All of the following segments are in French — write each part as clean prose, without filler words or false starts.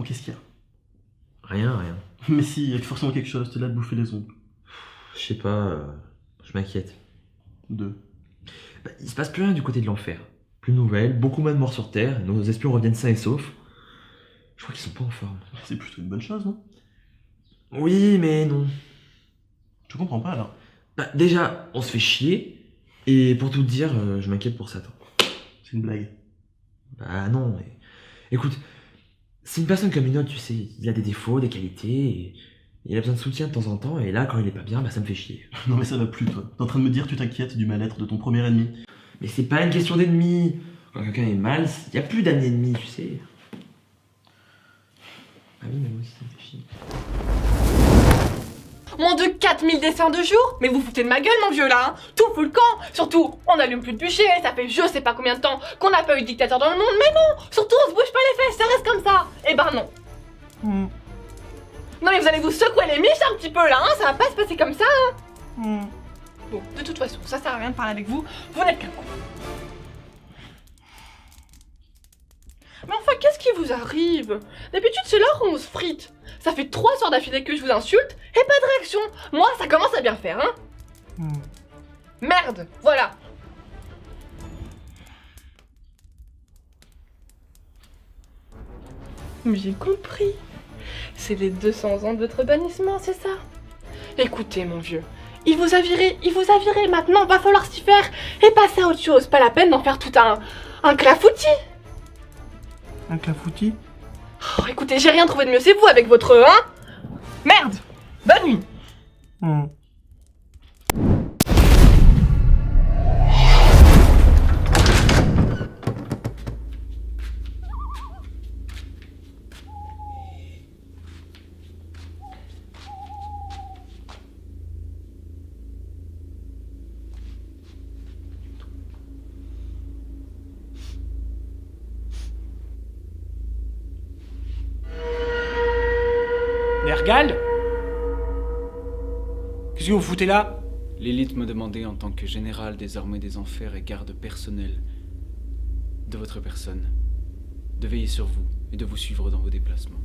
qu'est-ce qu'il y a? Rien. Mais si, il y a forcément quelque chose, t'es là de bouffer les ongles. Je sais pas, je m'inquiète. Deux. Il se passe plus rien du côté de l'enfer. Plus de nouvelles, beaucoup moins de morts sur Terre, nos espions reviennent sains et saufs. Je crois qu'ils sont pas en forme. C'est plutôt une bonne chose, non? Oui, mais non. Je comprends pas alors. Déjà, on se fait chier, et pour tout te dire, je m'inquiète pour Satan. C'est une blague. Bah non, mais... Écoute, c'est une personne comme une autre, tu sais, il a des défauts, des qualités, et il a besoin de soutien de temps en temps, et là, quand il est pas bien, ça me fait chier. Non mais ça va plus, toi. T'es en train de me dire que tu t'inquiètes du mal-être de ton premier ennemi. Mais c'est pas une question d'ennemi. Quand quelqu'un est mal, il y a plus d'amis ennemis, tu sais. Ah oui, mais moi aussi, ça me fait chier. Mon dieu, 4000 dessins de jour? Mais vous foutez de ma gueule, mon vieux, là, hein. Tout fout le camp. Surtout, on allume plus de bûcher, ça fait je sais pas combien de temps qu'on n'a pas eu de dictateur dans le monde, mais non. Surtout, on se bouge pas les fesses, ça reste comme ça. Eh ben non. Non mais vous allez vous secouer les miches un petit peu, là, hein. Ça va pas se passer comme ça, hein. Bon, de toute façon, ça sert à rien de parler avec vous, vous n'êtes qu'un con. Mais enfin, qu'est-ce qui vous arrive? D'habitude, c'est l'heure où on se frite. Ça fait 3 soirs d'affilée que je vous insulte, et pas de réaction. Moi, ça commence à bien faire, hein. Merde, voilà. Mais j'ai compris. C'est les 200 ans de votre bannissement, c'est ça? Écoutez, mon vieux, il vous a viré, maintenant, va falloir s'y faire et passer à autre chose. Pas la peine d'en faire tout un clafoutis. Un clafoutis? Oh, écoutez, j'ai rien trouvé de mieux, c'est vous avec votre hein. Merde. Bonne nuit. Nergal? Qu'est-ce que vous foutez là? L'élite me demandait en tant que général des armées des enfers et garde personnel de votre personne, de veiller sur vous et de vous suivre dans vos déplacements.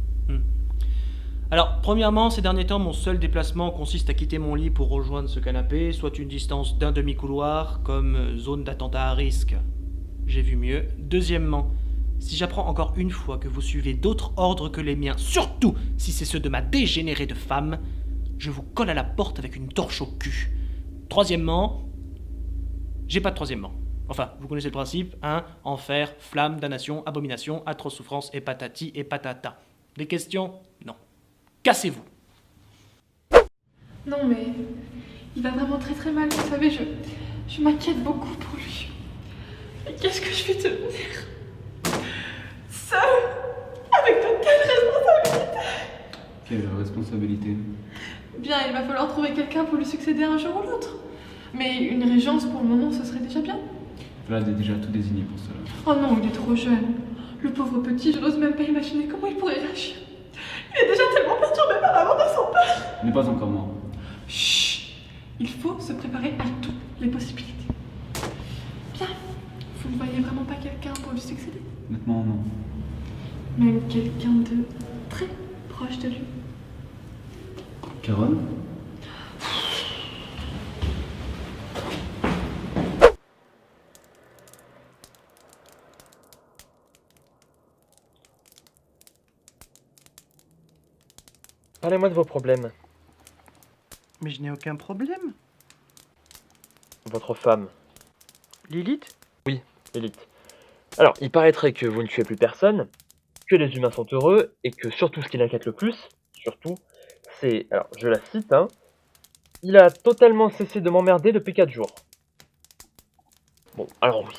Alors, premièrement, ces derniers temps, mon seul déplacement consiste à quitter mon lit pour rejoindre ce canapé, soit une distance d'un demi-couloir, comme zone d'attentat à risque. J'ai vu mieux. Deuxièmement, si j'apprends encore une fois que vous suivez d'autres ordres que les miens, surtout si c'est ceux de ma dégénérée de femme, je vous colle à la porte avec une torche au cul. Troisièmement, j'ai pas de troisièmement. Enfin, vous connaissez le principe, hein? Enfer, flamme, damnation, abomination, atroce souffrance et patati et patata. Des questions? Non. Cassez-vous. Non mais il va vraiment très très mal, vous savez, je m'inquiète beaucoup pour lui. Mais qu'est-ce que je vais devenir? Seule, avec de telles responsabilités. Quelle responsabilité? Bien, il va falloir trouver quelqu'un pour lui succéder un jour ou l'autre. Mais une régence pour le moment, ce serait déjà bien. Vlad est déjà tout désigné pour cela. Oh non, il est trop jeune. Le pauvre petit, je n'ose même pas imaginer comment il pourrait réagir. Il est déjà tellement perturbé par la mort de son père. Il n'est pas encore mort. Chut. Il faut se préparer à toutes les possibilités. Bien. Vous ne voyez vraiment pas quelqu'un pour lui succéder? Honnêtement, non. Même quelqu'un de très proche de lui. Caron? Parlez-moi de vos problèmes. Mais je n'ai aucun problème. Votre femme. Lilith? Oui, Élite. Alors, il paraîtrait que vous ne tuez plus personne, que les humains sont heureux, et que surtout ce qui l'inquiète le plus, surtout, c'est, alors je la cite, hein, il a totalement cessé de m'emmerder depuis 4 jours. Bon, alors oui,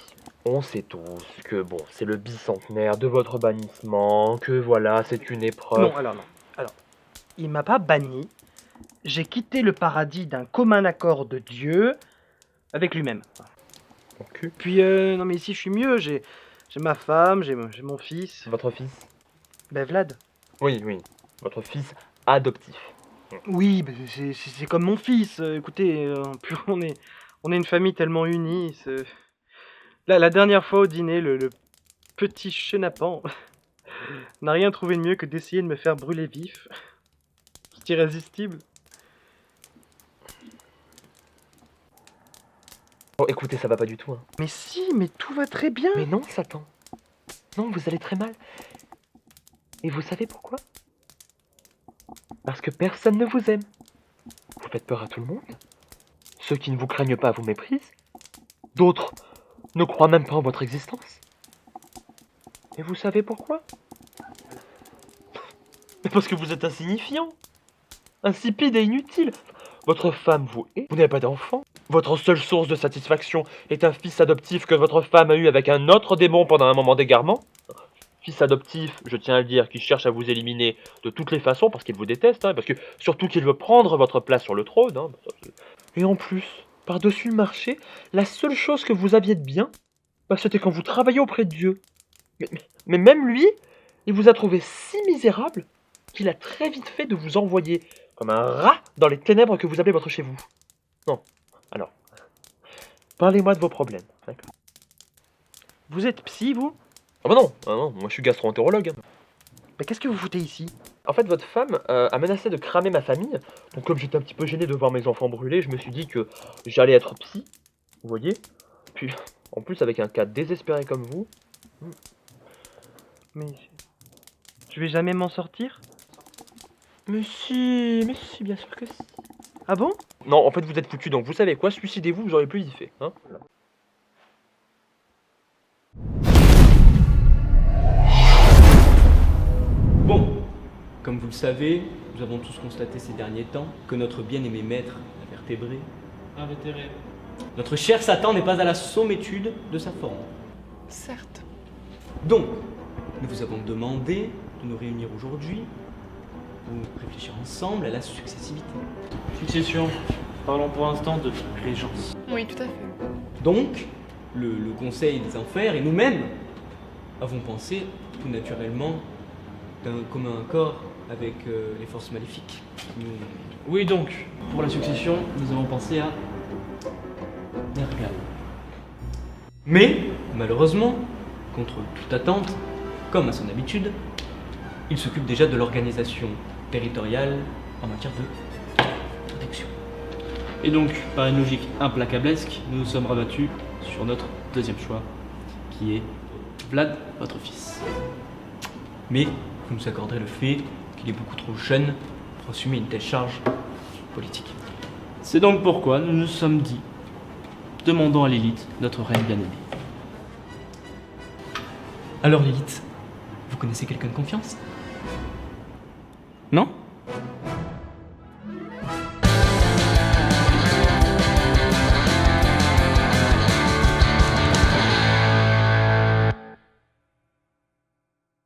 on sait tous que bon, c'est le bicentenaire de votre bannissement, que voilà, c'est une épreuve. Non, alors non. Alors, il m'a pas banni. J'ai quitté le paradis d'un commun accord de Dieu avec lui-même. Ok. Puis, non mais ici je suis mieux, j'ai ma femme, j'ai mon fils. Votre fils? Ben Vlad. Oui, votre fils adoptif. Oui, ben, c'est comme mon fils. Écoutez, plus on est une famille tellement unie. Là, la dernière fois au dîner, le petit chenapan, n'a rien trouvé de mieux que d'essayer de me faire brûler vif. C'est irrésistible. Bon, écoutez, ça va pas du tout. Hein. Mais si, mais tout va très bien. Mais non, Satan. Non, vous allez très mal. Et vous savez pourquoi? Parce que personne ne vous aime. Vous faites peur à tout le monde. Ceux qui ne vous craignent pas vous méprisent. D'autres ne croient même pas en votre existence. Et vous savez pourquoi? Mais parce que vous êtes insignifiant. Insipide et inutile. Votre femme vous hait. Vous n'avez pas d'enfant. Votre seule source de satisfaction est un fils adoptif que votre femme a eu avec un autre démon pendant un moment d'égarement. Fils adoptif, je tiens à le dire, qui cherche à vous éliminer de toutes les façons parce qu'il vous déteste, hein, parce que surtout qu'il veut prendre votre place sur le trône. Hein. Et en plus, par-dessus le marché, la seule chose que vous aviez de bien, c'était quand vous travailliez auprès de Dieu. Mais même lui, il vous a trouvé si misérable qu'il a très vite fait de vous envoyer comme un rat dans les ténèbres que vous appelez votre chez vous. Non. Alors, parlez-moi de vos problèmes. D'accord. Vous êtes psy, vous? Ah bah non, moi je suis gastro-entérologue. Hein. Mais qu'est-ce que vous foutez ici? En fait, votre femme a menacé de cramer ma famille. Donc comme j'étais un petit peu gêné de voir mes enfants brûler, je me suis dit que j'allais être psy. Vous voyez? Puis, en plus, avec un cas désespéré comme vous... Mais je vais jamais m'en sortir? Mais si, bien sûr que si. Ah bon? Non, en fait, vous êtes foutu, donc vous savez quoi? Suicidez-vous, vous aurez plus y fait. Hein. Bon, comme vous le savez, nous avons tous constaté ces derniers temps que notre bien-aimé maître, la vertébré, invétéré, notre cher Satan n'est pas à la sommétude de sa forme. Certes. Donc, nous vous avons demandé de nous réunir aujourd'hui pour réfléchir ensemble à la successivité. Succession. Parlons pour l'instant de régence. Oui, tout à fait. Donc, le Conseil des Enfers et nous-mêmes avons pensé tout naturellement d'un commun accord avec les forces maléfiques. Oui, donc, pour la succession, nous avons pensé à Nergal. Mais, malheureusement, contre toute attente, comme à son habitude, il s'occupe déjà de l'organisation territoriale en matière de protection. Et donc, par une logique implacablesque, nous nous sommes rabattus sur notre deuxième choix, qui est Vlad, votre fils. Mais vous nous accorderez le fait qu'il est beaucoup trop jeune pour assumer une telle charge politique. C'est donc pourquoi nous nous sommes dit, demandons à Lilith, notre reine bien-aimée. Alors Lilith, vous connaissez quelqu'un de confiance ?